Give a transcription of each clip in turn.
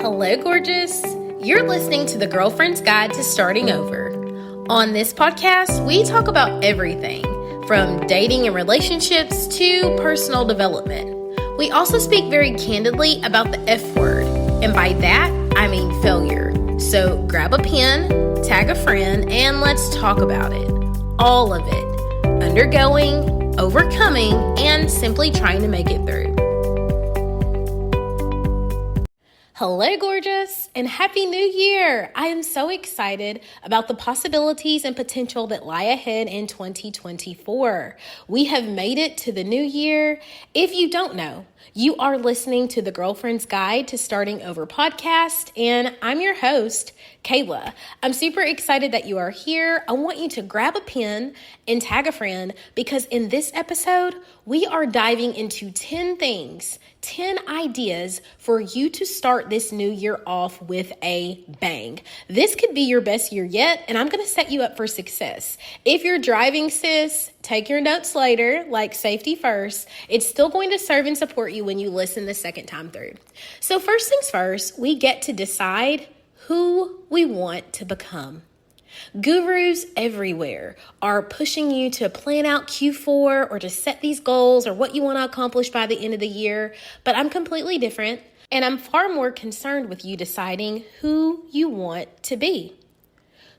Hello, gorgeous. You're listening to the Girlfriend's Guide to Starting Over. On this podcast, we talk about everything from dating and relationships to personal development. We also speak very candidly about the F word, and by that, I mean failure. So grab a pen, tag a friend, and let's talk about it. All of it. Undergoing, overcoming, and simply trying to make it through. Hello, gorgeous, and Happy New Year! I am so excited about the possibilities and potential that lie ahead in 2024. We have made it to the new year. If you don't know, you are listening to the Girlfriend's Guide to Starting Over podcast, and I'm your host, Kayla. I'm super excited that you are here. I want you to grab a pen and tag a friend because in this episode, we are diving into 10 things, 10 ideas for you to start this new year off with a bang. This could be your best year yet, and I'm going to set you up for success. If you're driving, sis, take your notes later, like safety first. It's still going to serve and support you when you listen the second time through. So first things first, we get to decide who we want to become. Gurus everywhere are pushing you to plan out Q4 or to set these goals or what you want to accomplish by the end of the year, but I'm completely different, and I'm far more concerned with you deciding who you want to be.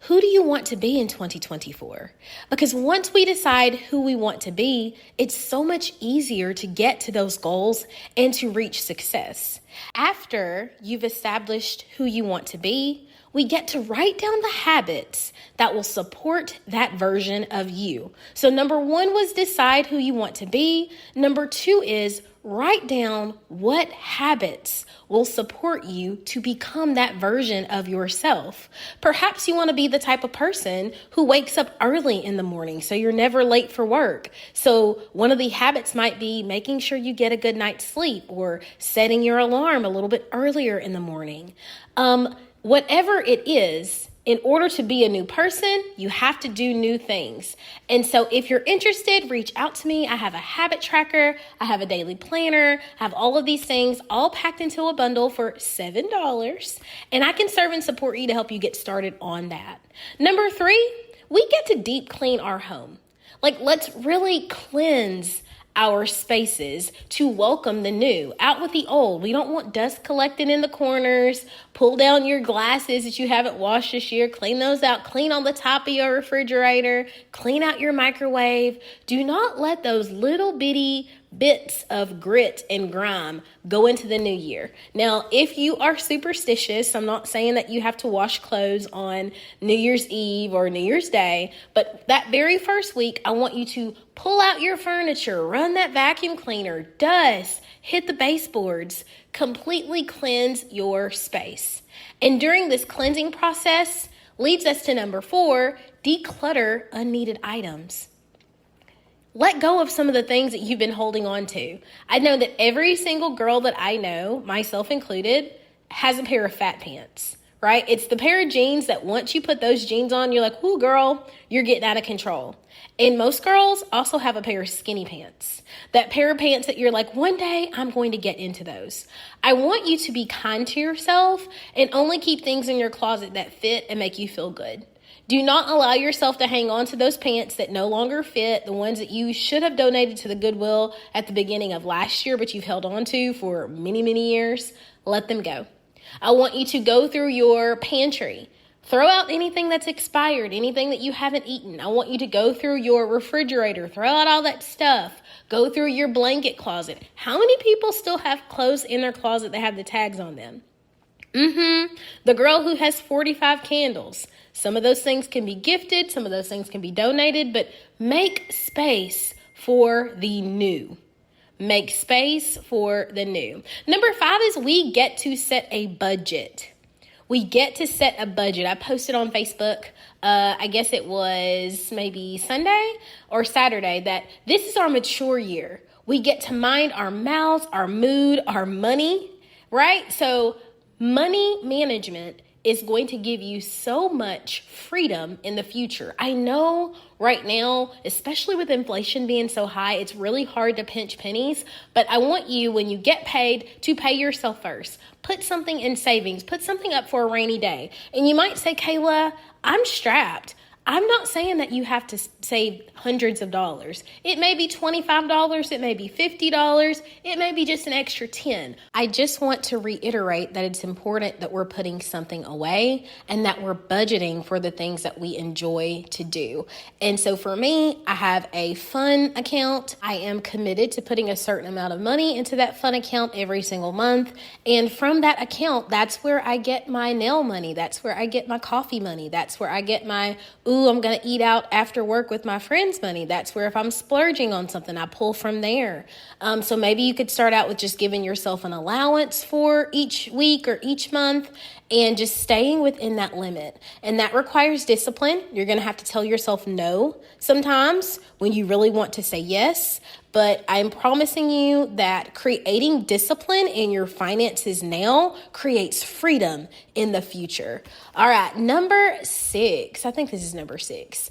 Who do you want to be in 2024? Because once we decide who we want to be, it's so much easier to get to those goals and to reach success. After you've established who you want to be, we get to write down the habits that will support that version of you. So number one was decide who you want to be. Number two is write down what habits will support you to become that version of yourself. Perhaps you want to be the type of person who wakes up early in the morning so you're never late for work. So one of the habits might be making sure you get a good night's sleep or setting your alarm a little bit earlier in the morning. Whatever it is, in order to be a new person, you have to do new things. And so if you're interested, reach out to me. I have a habit tracker. I have a daily planner. I have all of these things all packed into a bundle for $7. And I can serve and support you to help you get started on that. Number three, we get to deep clean our home. Let's really cleanse our spaces to welcome the new, out with the old. We don't want dust collected in the corners. Pull down your glasses that you haven't washed this year. Clean those out. Clean on the top of your refrigerator. Clean out your microwave. Do not let those little bitty bits of grit and grime go into the new year. Now, if you are superstitious, I'm not saying that you have to wash clothes on New Year's Eve or New Year's Day, but that very first week, I want you to pull out your furniture, run that vacuum cleaner, dust, hit the baseboards, completely cleanse your space. And during this cleansing process leads us to number 4, declutter unneeded items. Let go of some of the things that you've been holding on to. I know that every single girl that I know, myself included, has a pair of fat pants, right? It's the pair of jeans that once you put those jeans on, you're like, ooh, girl, you're getting out of control. And most girls also have a pair of skinny pants. That pair of pants that you're like, one day I'm going to get into those. I want you to be kind to yourself and only keep things in your closet that fit and make you feel good. Do not allow yourself to hang on to those pants that no longer fit, the ones that you should have donated to the Goodwill at the beginning of last year, but you've held on to for many, many years. Let them go. I want you to go through your pantry. Throw out anything that's expired, anything that you haven't eaten. I want you to go through your refrigerator. Throw out all that stuff. Go through your blanket closet. How many people still have clothes in their closet that have the tags on them? The girl who has 45 candles. Some of those things can be gifted. Some of those things can be donated, but make space for the new. Make space for the new. Number 5 is we get to set a budget. We get to set a budget. I posted on Facebook, I guess it was maybe Sunday or Saturday, that this is our mature year. We get to mind our mouths, our mood, our money, right? So money management is going to give you so much freedom in the future. I know right now, especially with inflation being so high, it's really hard to pinch pennies, but I want you, when you get paid, to pay yourself first. Put something in savings, put something up for a rainy day. And you might say, Kayla, I'm strapped. I'm not saying that you have to save hundreds of dollars. It may be $25, it may be $50, it may be just an extra 10. I just want to reiterate that it's important that we're putting something away and that we're budgeting for the things that we enjoy to do. And so for me, I have a fun account. I am committed to putting a certain amount of money into that fun account every single month. And from that account, that's where I get my nail money. That's where I get my coffee money. That's where I get my I'm going to eat out after work with my friends money. That's where if I'm splurging on something, I pull from there. So maybe you could start out with just giving yourself an allowance for each week or each month and just staying within that limit. And that requires discipline. You're going to have to tell yourself no sometimes when you really want to say yes. But I'm promising you that creating discipline in your finances now creates freedom in the future. All right, number 6. I think this is number 6.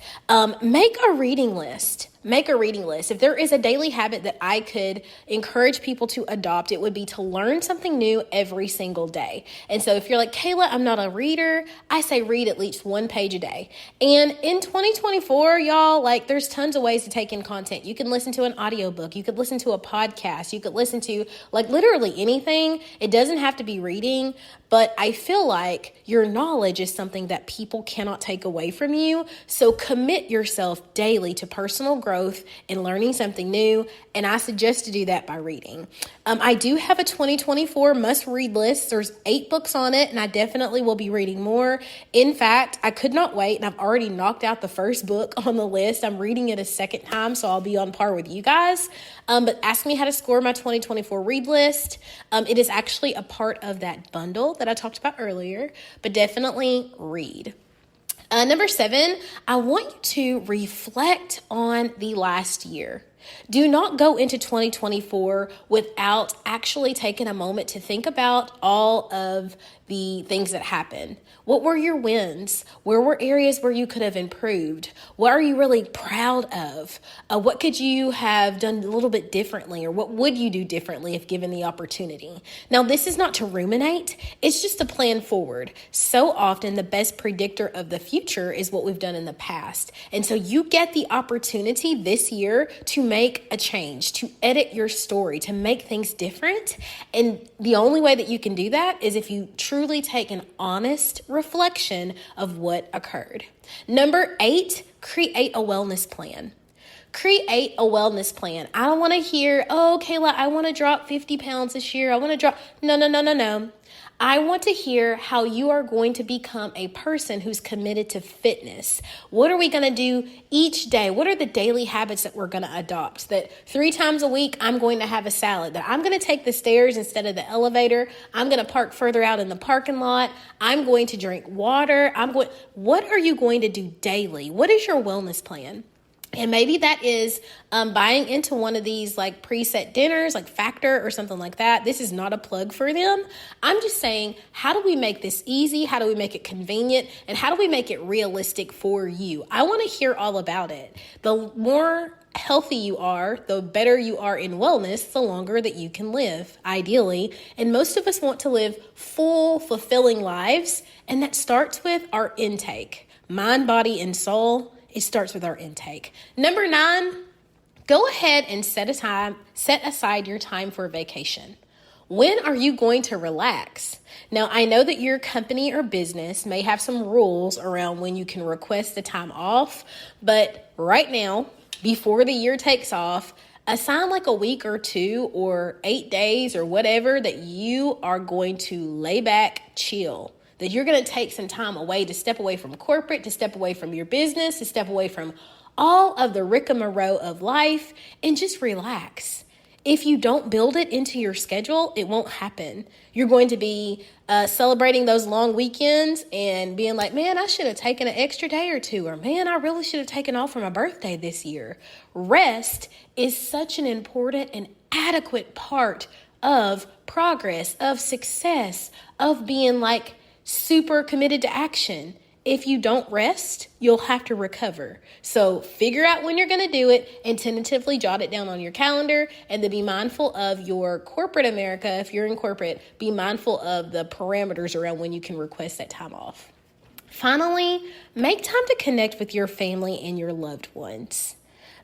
Make a reading list. Make a reading list. If there is a daily habit that I could encourage people to adopt, it would be to learn something new every single day. And so if you're like, Kayla, I'm not a reader, I say read at least 1 page a day. And in 2024, y'all, like there's tons of ways to take in content. You can listen to an audiobook. You could listen to a podcast. You could listen to like literally anything. It doesn't have to be reading, but I feel like your knowledge is something that people cannot take away from you. So commit yourself daily to personal growth and learning something new. And I suggest to do that by reading. I do have a 2024 must-read list. There's 8 books on it, and I definitely will be reading more. In fact, I could not wait, and I've already knocked out the first book on the list. I'm reading it a second time, so I'll be on par with you guys. But ask me how to score my 2024 read list. It is actually a part of that bundle that I talked about earlier, but definitely read. Number 7, I want you to reflect on the last year. Do not go into 2024 without actually taking a moment to think about all of the things that happened. What were your wins? Where were areas where you could have improved? What are you really proud of? What could you have done a little bit differently, or what would you do differently if given the opportunity? Now, this is not to ruminate. It's just to plan forward. So often the best predictor of the future is what we've done in the past. And so you get the opportunity this year to make a change, to edit your story, to make things different. And the only way that you can do that is if you truly take an honest reflection of what occurred. Number 8, create a wellness plan. Create a wellness plan. I don't want to hear, oh, Kayla, I want to drop 50 pounds this year. I want to drop. No. I want to hear how you are going to become a person who's committed to fitness. What are we going to do each day? What are the daily habits that we're going to adopt? That 3 times a week, I'm going to have a salad. That I'm going to take the stairs instead of the elevator. I'm going to park further out in the parking lot. I'm going to drink water. What are you going to do daily? What is your wellness plan? And maybe that is buying into one of these like preset dinners, like Factor or something like that. This is not a plug for them. I'm just saying, how do we make this easy? How do we make it convenient? And how do we make it realistic for you? I want to hear all about it. The more healthy you are, the better you are in wellness, the longer that you can live, ideally. And most of us want to live full, fulfilling lives. And that starts with our intake, mind, body, and soul. It starts with our intake. Number 9, go ahead and set aside your time for vacation. When are you going to relax? Now, I know that your company or business may have some rules around when you can request the time off, but right now, before the year takes off, assign like a week or 2 or 8 days or whatever that you are going to lay back, chill. That you're going to take some time away to step away from corporate, to step away from your business, to step away from all of the rigmarole of life and just relax. If you don't build it into your schedule, it won't happen. You're going to be celebrating those long weekends and being like, man, I should have taken an extra day or 2, or man, I really should have taken off for my birthday this year. Rest is such an important and adequate part of progress, of success, of being like super committed to action. If you don't rest, you'll have to recover. So figure out when you're going to do it and tentatively jot it down on your calendar, and then be mindful of your corporate America. If you're in corporate, be mindful of the parameters around when you can request that time off. Finally, make time to connect with your family and your loved ones.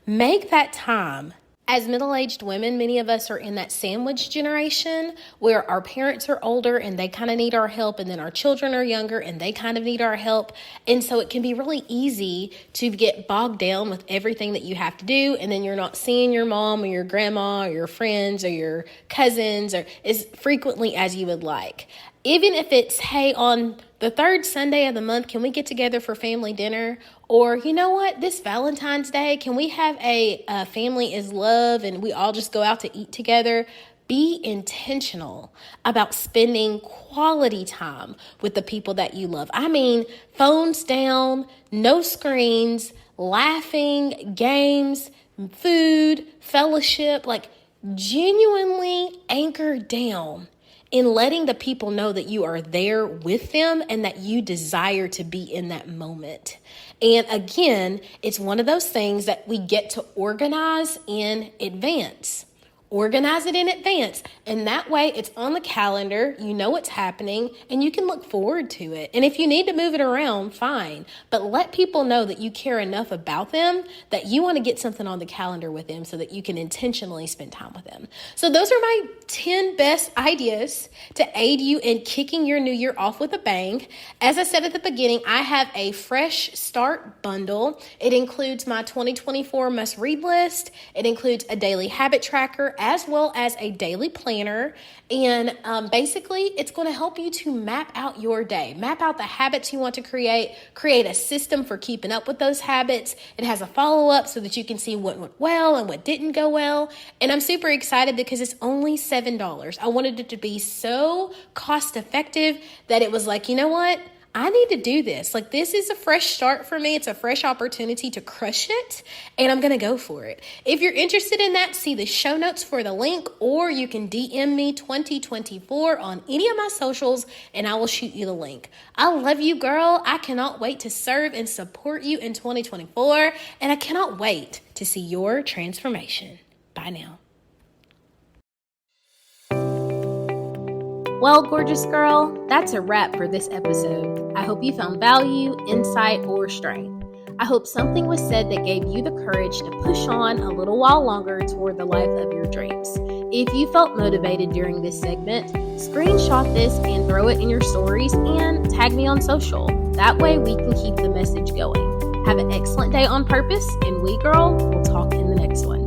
Make that time. As middle-aged women, many of us are in that sandwich generation where our parents are older and they kind of need our help, and then our children are younger and they kind of need our help. And so it can be really easy to get bogged down with everything that you have to do, and then you're not seeing your mom or your grandma or your friends or your cousins or as frequently as you would like. Even if it's, hey, on the third Sunday of the month, can we get together for family dinner? Or, you know what, this Valentine's Day, can we have a family is love and we all just go out to eat together? Be intentional about spending quality time with the people that you love. I mean, phones down, no screens, laughing, games, food, fellowship, like genuinely anchor down in letting the people know that you are there with them and that you desire to be in that moment. And again, it's one of those things that we get to organize in advance. Organize it in advance. And that way it's on the calendar, you know what's happening, and you can look forward to it. And if you need to move it around, fine. But let people know that you care enough about them that you want to get something on the calendar with them so that you can intentionally spend time with them. So those are my 10 best ideas to aid you in kicking your new year off with a bang. As I said at the beginning, I have a fresh start bundle. It includes my 2024 must read list. It includes a daily habit tracker, as well as a daily planner. And basically, it's going to help you to map out your day, map out the habits you want to create a system for keeping up with those habits. It has a follow-up so that you can see what went well and what didn't go well. And I'm super excited because it's only $7. I wanted it to be so cost effective that it was like, you know what? I need to do this. Like, this is a fresh start for me. It's a fresh opportunity to crush it, and I'm going to go for it. If you're interested in that, see the show notes for the link, or you can DM me 2024 on any of my socials, and I will shoot you the link. I love you, girl. I cannot wait to serve and support you in 2024, and I cannot wait to see your transformation. Bye now. Well, gorgeous girl, that's a wrap for this episode. I hope you found value, insight, or strength. I hope something was said that gave you the courage to push on a little while longer toward the life of your dreams. If you felt motivated during this segment, screenshot this and throw it in your stories and tag me on social. That way we can keep the message going. Have an excellent day on purpose, and we, girl, will talk in the next one.